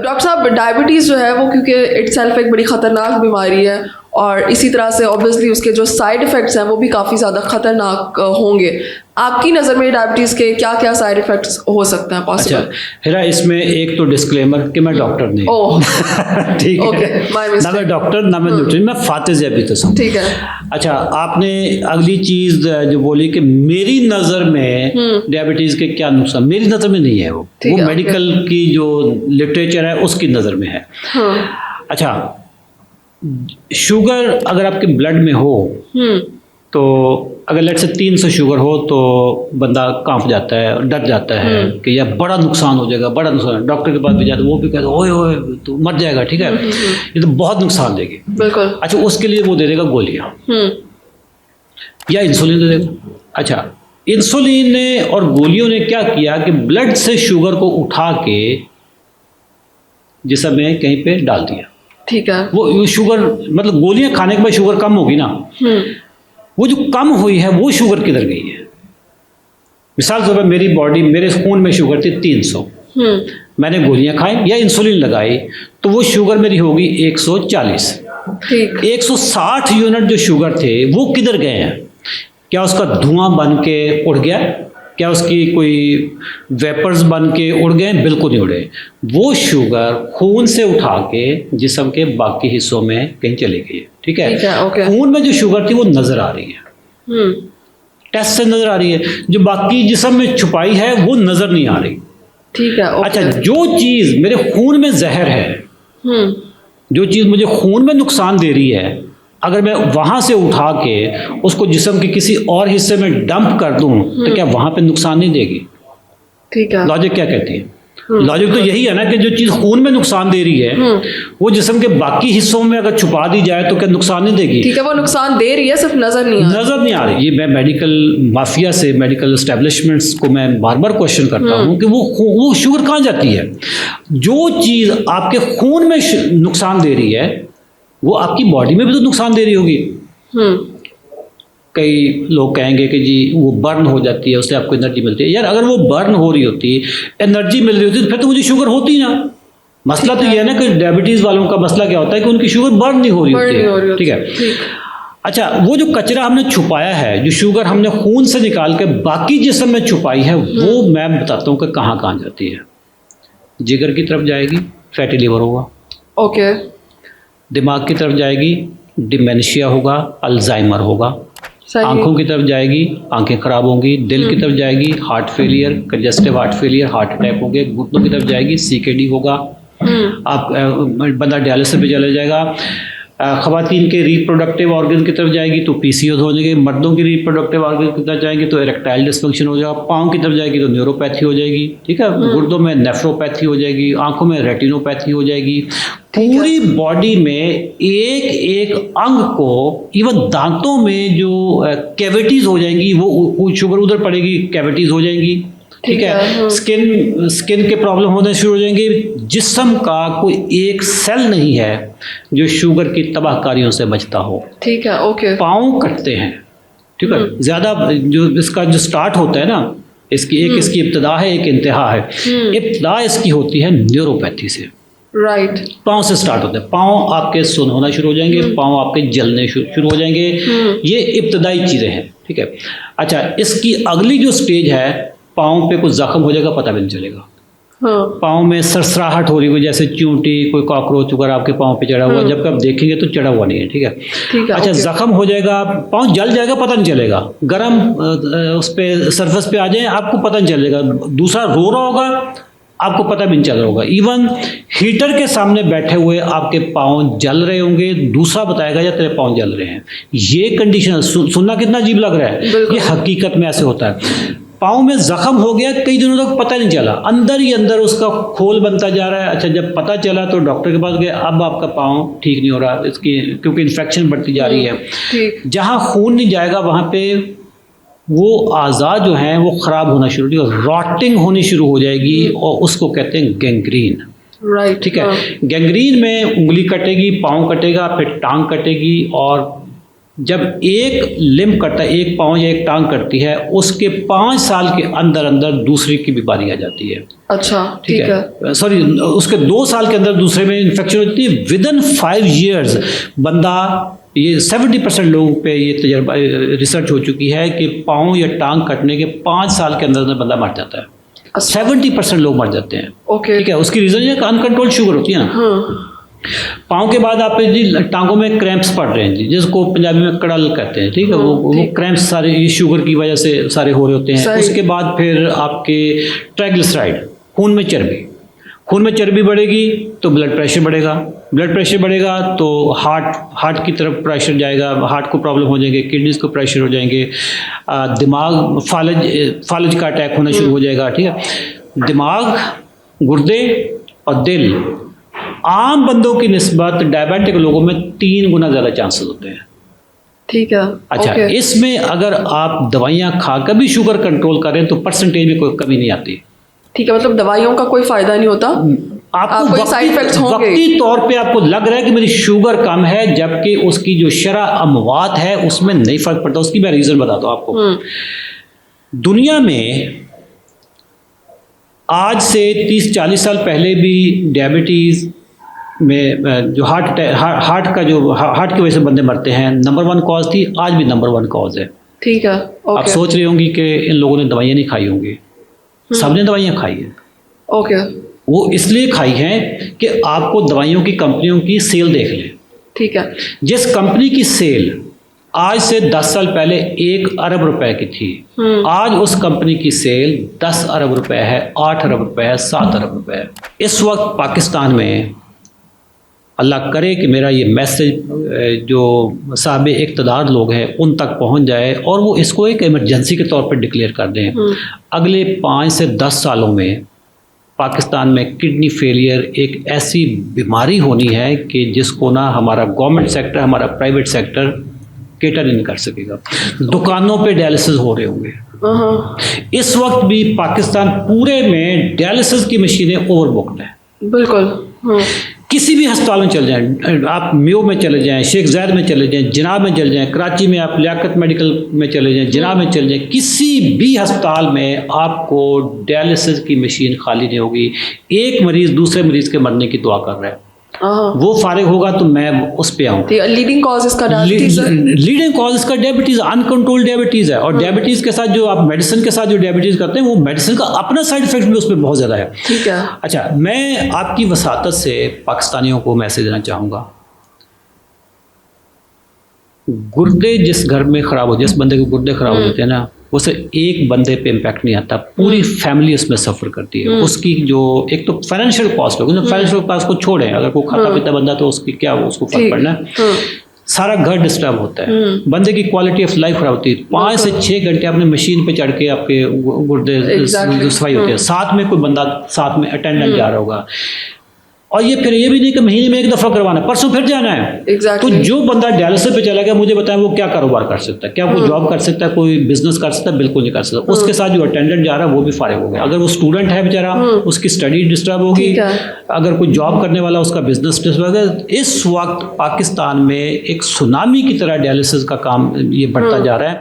Doctor साहब, diabetes जो है वो क्योंकि इट सेल्फ एक बड़ी ख़तरनाक बीमारी है और इसी तरह से ऑब्वियसली उसके जो साइड इफ़ेक्ट्स हैं वो भी काफ़ी ज़्यादा ख़तरनाक होंगे। आपकी नज़र में डायबिटीज़ के क्या क्या साइड इफ़ेक्ट्स हो सकते हैं पॉसिबल? अच्छा हिरा, इसमें एक तो डिस्क्लेमर कि मैं डॉक्टर नहीं हूँ। ठीक है, ना मैं डॉक्टर ना मैं न्यूट्रिशन, मैं फातिज़ ज़ैबितस हूँ। ठीक है। अच्छा, आपने अगली चीज़ जो बोली कि मेरी नज़र में डायबिटीज़ के क्या नुकसान, मेरी नज़र में नहीं है वो मेडिकल की जो लिटरेचर है उसकी नज़र में है। अच्छा, शुगर अगर आपके ब्लड में हो तो अगर लेट से 300 शुगर हो तो बंदा कांप जाता है, डर जाता है कि यार बड़ा नुकसान हो जाएगा, बड़ा नुकसान। डॉक्टर के पास भी जाते, वो भी कहते ओए ओए तू मर जाएगा, ठीक है, ये तो बहुत नुकसान देगी। बिल्कुल। अच्छा, उसके लिए वो दे देगा गोलियां या इंसुलिन दे देगा। अच्छा, इंसुलिन ने और गोलियों ने क्या किया कि ब्लड से शुगर को उठा के जिसम में कहीं पे डाल दिया। ठीक है। वो शुगर मतलब गोलियां खाने के बाद शुगर कम होगी ना, वो जो कम हुई है वो शुगर किधर गई है? मिसाल के तौर पर मेरी बॉडी, मेरे खून में शुगर थी 300, मैंने गोलियां खाई या इंसुलिन लगाई तो वो शुगर मेरी होगी 140। ठीक। 160 यूनिट जो शुगर थे वो किधर गए हैं? क्या उसका धुआं बन के उड़ गया? क्या उसकी कोई वेपर्स बन के उड़ गए? बिल्कुल नहीं उड़े। वो शुगर खून से उठा के जिस्म के बाकी हिस्सों में कहीं चली गई है। ठीक है, ओके। खून में जो शुगर थी वो नजर आ रही है, टेस्ट से नजर आ रही है। जो बाकी जिस्म में छुपाई है वो नजर नहीं आ रही। ठीक है, ओके। अच्छा, जो चीज मेरे खून में जहर है, जो चीज मुझे खून में नुकसान दे रही है, अगर मैं वहां से उठा के उसको जिस्म के किसी और हिस्से में डंप कर दूं तो क्या वहां पे नुकसान नहीं देगी? ठीक है। लॉजिक क्या कहती है? लॉजिक तो यही है ना कि जो चीज खून में नुकसान दे रही है वो जिस्म के बाकी हिस्सों में अगर छुपा दी जाए तो क्या नुकसान नहीं देगी? ठीक है, वो नुकसान दे रही है, सिर्फ नजर नहीं आ रही। ये मैं मेडिकल माफिया से, मेडिकल एस्टेब्लिशमेंट्स को मैं बार बार क्वेश्चन करता हूँ कि वो शुगर कहाँ जाती है? जो चीज आपके खून में नुकसान दे रही है वो आपकी बॉडी में भी तो नुकसान दे रही होगी। कई लोग कहेंगे कि जी वो बर्न हो जाती है, उससे आपको एनर्जी मिलती है। यार अगर वो बर्न हो रही होती, एनर्जी मिल रही होती तो फिर तो मुझे शुगर होती ना। मसला तो ये है ना कि डायबिटीज़ वालों का मसला क्या होता है कि उनकी शुगर बर्न नहीं हो रही होती है। ठीक है। अच्छा, वो जो कचरा हमने छुपाया है, जो शुगर हमने खून से निकाल के बाकी जिस्म में छुपाई है, वो मैं बताता हूँ कि कहाँ कहाँ जाती है। जिगर की तरफ जाएगी, फैटी लिवर होगा। ओके। दिमाग की तरफ जाएगी, डिमेंशिया होगा, अल्जाइमर होगा। आंखों की तरफ जाएगी, आंखें खराब होंगी। दिल की तरफ जाएगी, heart failure, congestive heart failure, heart attack होंगे। घुटनों की तरफ जाएगी, सीकेडी होगा। आप बंदा डायलिसिस पे चला जाएगा। ख़वातीन के रिप्रोडक्टिव ऑर्गन की तरफ जाएगी तो पीसीओएस हो जाएंगे। मर्दों की रिप्रोडक्टिव ऑर्गन की तरफ जाएंगे तो इरेक्टाइल डिस्फंक्शन हो जाएगा। पाँव की तरफ जाएगी तो न्यूरोपैथी हो जाएगी। ठीक है, गुर्दों में नेफ्रोपैथी हो जाएगी, आंखों में रेटिनोपैथी हो जाएगी। पूरी बॉडी में एक एक अंग को, इवन दांतों में जो कैविटीज़ हो जाएंगी वो शुगर उधर पड़ेगी, कैविटीज़ हो जाएंगी। ठीक है, स्किन के प्रॉब्लम होने शुरू हो जाएंगे। जिस्म का कोई एक सेल नहीं है जो शुगर की तबाहकारियों से बचता हो। ठीक है, ओके। पाँव कटते हैं, ठीक है, ज़्यादा जो इसका जो स्टार्ट होता है ना, इसकी इब्तिदा है, एक इंतहा है। इब्तिदा इसकी होती है न्यूरोपैथी से। राइट। पाँव से स्टार्ट होता है। पाँव आपके सुन्न होना शुरू हो जाएंगे, पाँव आपके जलने शुरू हो जाएंगे। ये इब्तदाई चीज़ें हैं। ठीक है। अच्छा, इसकी अगली जो स्टेज है, पाँव पे कुछ जख्म हो जाएगा, पता भी नहीं चलेगा। पाँव में सरसराहट हो रही हो, जैसे चूंटी, कोई कॉकरोच वगैरह आपके पाँव पे चढ़ा हुआ, जब आप देखेंगे तो चढ़ा हुआ नहीं है। ठीक है। अच्छा, जख्म हो जाएगा, पाँव जल जाएगा, पता नहीं चलेगा। गर्म उस पर सरफेस पे आ जाए, आपको पता नहीं चलेगा। दूसरा रो रहा होगा, आपको पता भी नहीं चल रहा होगा। इवन हीटर के सामने बैठे हुए आपके पाँव जल रहे होंगे, दूसरा बताएगा या तेरे पाँव जल रहे हैं। ये कंडीशन सुनना कितना अजीब लग रहा है, ये हकीकत में ऐसे होता है। पाँव में जख्म हो गया, कई दिनों तक पता नहीं चला, अंदर ही अंदर उसका खोल बनता जा रहा है। अच्छा, जब पता चला तो डॉक्टर के पास गए, अब आपका पाँव ठीक नहीं हो रहा इसकी, क्योंकि इन्फेक्शन बढ़ती जा रही है। जहाँ खून नहीं जाएगा वहाँ पे वो आज़ा जो हैं वो ख़राब होना शुरू हो जाएगी, रॉटिंग होनी शुरू हो जाएगी, और उसको कहते हैं गैंग्रीन। राइट। ठीक है। गैंग्रीन में उंगली कटेगी, पाँव कटेगा, फिर टांग कटेगी, और जब एक लिम्ब कटता है, एक पाँव या एक टांग कटती है, उसके 5 साल के अंदर अंदर दूसरी की बीमारी आ जाती है। अच्छा, ठीक है। सॉरी, उसके 2 साल के अंदर दूसरे में इन्फेक्शन होती है। विदिन 5 years बंदा, ये 70% लोगों पे ये तजर्बा रिसर्च हो चुकी है कि पाँव या टांग कटने के 5 साल के अंदर बंदा मर जाता है। 70% लोग मर जाते हैं। ओके, ठीक है। उसकी रीज़न ये अनकंट्रोल्ड शुगर होती है ना। पाँव के बाद आप जी टांगों में क्रैम्प्स पड़ रहे हैं जी, जिसको पंजाबी में कड़ल कहते हैं। ठीक है। वो क्रैम्प्स सारे ये शुगर की वजह से सारे हो रहे होते हैं। उसके बाद फिर आपके ट्राइग्लिसराइड, खून में चर्बी बढ़ेगी तो ब्लड प्रेशर बढ़ेगा तो हार्ट की तरफ प्रेशर जाएगा, हार्ट को प्रॉब्लम हो जाएंगे, किडनीज को प्रेशर हो जाएंगे, दिमाग फालज का अटैक होना शुरू हो जाएगा। ठीक है। दिमाग, गुर्दे और दिल आम बंदों की निस्बत डायबिटिक लोगों में 3 गुना ज़्यादा चांसेस होते हैं। ठीक है। अच्छा, इसमें अगर आप दवाइयाँ खाकर भी शुगर कंट्रोल करें तो परसेंटेज में कोई कमी नहीं आती। ठीक है, मतलब दवाइयों का कोई फायदा नहीं होता, आपको साइड इफेक्ट्स होंगे। वक्ती तौर पे आपको लग रहा है कि मेरी शुगर कम है, जबकि उसकी जो शरह अमवात है उसमें नहीं फर्क पड़ता। उसकी मैं रीज़न बताता हूँ आपको। दुनिया में आज से 30-40 साल पहले भी डायबिटीज़ में जो हार्ट की वजह से बंदे मरते हैं, नंबर 1 कॉज थी, आज भी नंबर 1 कॉज है। ठीक है। आप सोच रहे होंगी कि इन लोगों ने दवाइयाँ नहीं खाई होंगी। सबने दवाइयाँ खाई हैं। ओके। वो इसलिए खाई हैं कि आपको दवाइयों की कंपनियों की सेल देख लें। ठीक है। जिस कंपनी की सेल आज से 10 साल पहले 1 अरब रुपए की थी, आज उस कंपनी की सेल 10 अरब रुपए है, 8 अरब रुपए है, 7 अरब रुपए है। इस वक्त पाकिस्तान में, अल्लाह करे कि मेरा ये मैसेज जो साहब इक़्तिदार लोग हैं उन तक पहुंच जाए और वो इसको एक इमरजेंसी के तौर पर डिक्लेयर कर दें। अगले 5 से 10 सालों में पाकिस्तान में किडनी फेलियर एक ऐसी बीमारी होनी है कि जिसको ना हमारा गवर्नमेंट सेक्टर, हमारा प्राइवेट सेक्टर केटर नहीं कर सकेगा। दुकानों पे डायलिसिस हो रहे होंगे। इस वक्त भी पाकिस्तान पूरे में डायलिसिस की मशीनें ओवरबुक्ड हैं। बिल्कुल। किसी भी अस्पताल में चले जाएं, आप म्यू में चले जाएं, शेख ज़ायद में चले जाएं, जिनाब में चले जाएं, कराची में आप लियाकत मेडिकल में चले जाएं, जिनाब में चले जाएं, किसी भी अस्पताल में आपको डायलिसिस की मशीन खाली नहीं होगी। एक मरीज़ दूसरे मरीज़ के मरने की दुआ कर रहा है, वो फारिग होगा तो मैं उस पे आऊँ। लीडिंग कॉज इसका डायबिटीज है। लीडिंग कॉज इसका डायबिटीज़, अनकंट्रोल्ड डायबिटीज़ है। और डायबिटीज़ के साथ जो आप मेडिसिन के साथ जो डायबिटीज़ करते हैं, वो मेडिसिन का अपना साइड इफेक्ट भी उसमें बहुत ज़्यादा है। ठीक है। अच्छा, मैं आपकी वसातत से पाकिस्तानियों को मैसेज देना चाहूँगा, गुर्दे जिस घर में ख़राब हो, जिस बंदे के गुर्दे ख़राब हो जाते हैं ना, वो सिर्फ एक बंदे पे इम्पैक्ट नहीं आता, पूरी फैमिली उसमें सफ़र करती है। उसकी जो एक तो फाइनेंशियल कॉस्ट होगी, फाइनेंशियल कॉस्ट को छोड़ें, अगर कोई खाता पीता बंदा तो उसकी क्या उसको फर्क पड़ना है। सारा घर डिस्टर्ब होता है, बंदे की क्वालिटी ऑफ लाइफ खराब होती है। 5 से 6 घंटे आपने मशीन पे चढ़ के आपके गुर्दे सफाई होती है, साथ में कोई बंदा साथ में अटेंडेंट जा रहा होगा। और ये फिर ये भी नहीं कि महीने में 1 दफ़ा करवाना है, परसों फिर जाना है। तो जो बंदा डायलिसिस पे चला गया, मुझे बताएं वो क्या कारोबार कर सकता है, क्या कोई जॉब कर सकता है, कोई बिजनेस कर सकता है? बिल्कुल नहीं कर सकता। उसके साथ जो अटेंडेंट जा रहा है वो भी फारिग हो गया। अगर वो स्टूडेंट है बेचारा, उसकी स्टडी डिस्टर्ब होगी। अगर कोई जॉब करने वाला, उसका बिजनेस डिस्टर्ब होगा। इस वक्त पाकिस्तान में एक सुनामी की तरह डायलिसिस का काम ये बढ़ता जा रहा है।